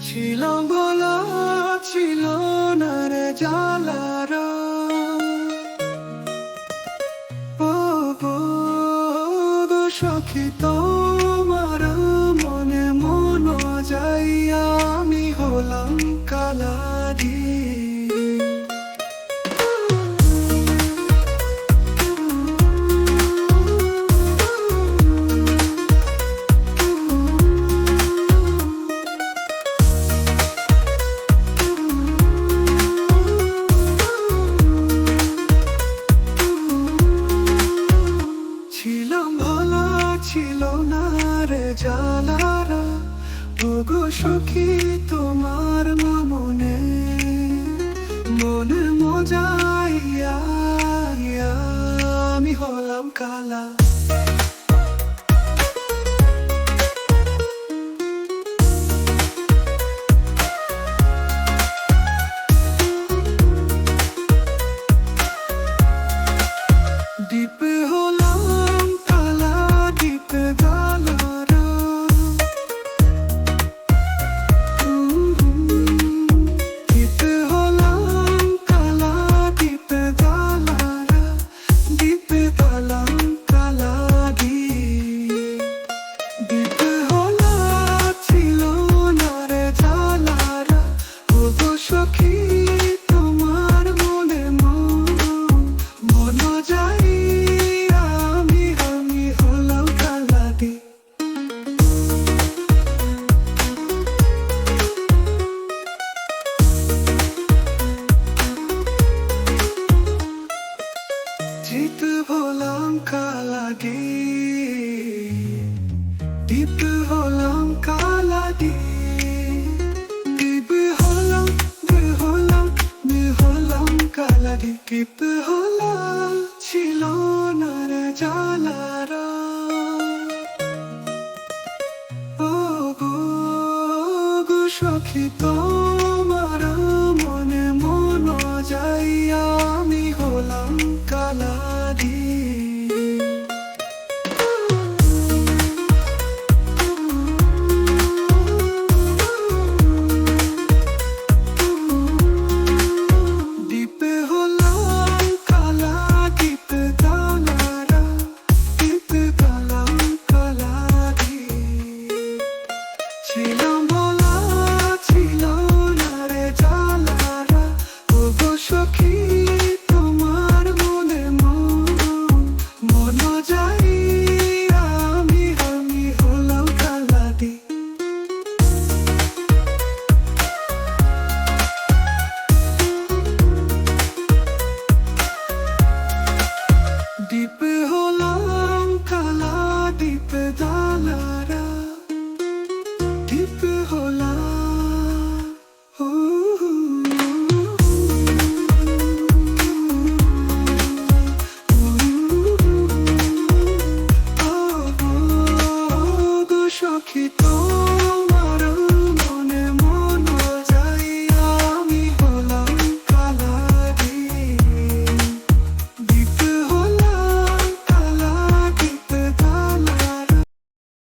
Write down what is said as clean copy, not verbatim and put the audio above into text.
ছিল বলা ছিল না রে জ্বালারা, ও গো সখী তোমার মনে মন যাইয়া আমি হলাম কালারি। ছিল না রে জ্বালারা, ওগো সখী তোমার মনে মনে মজাইয়া আমি হলাম কালা। দ্বীপে হলাম কালা, দ্বীপে জ্বালারা, দ্বীপে হলাম কালা, দ্বীপে জ্বালারা, দ্বীপে হলাম কালা দি। দ্বীপে হলা ছিল না রে জ্বালারা, ওগো সখী তোমার মনে মন যায় জিত হলাম কালাডি, দ্বীপ হলাম কালাডি, দ্বীপ হলাম হলাম কালাডি, দ্বীপ হলাম ছিল না রে জ্বালারা, ও গো সখী তোমার মনে মন যাইয়া আমি হলাম কালারি। দ্বীপে হলাম কালা, দ্বীপে জ্বালারা, দ্বীপে হলাম কালারি। ছিলাম বলা ছিল না রে জ্বালারা, ওগো সখী তোমার মনে মন যাই আমি হলাম কালারি। দ্বীপে হলাম কালা, দ্বীপে জ্বালারা, দ্বীপে হলাম সখী তো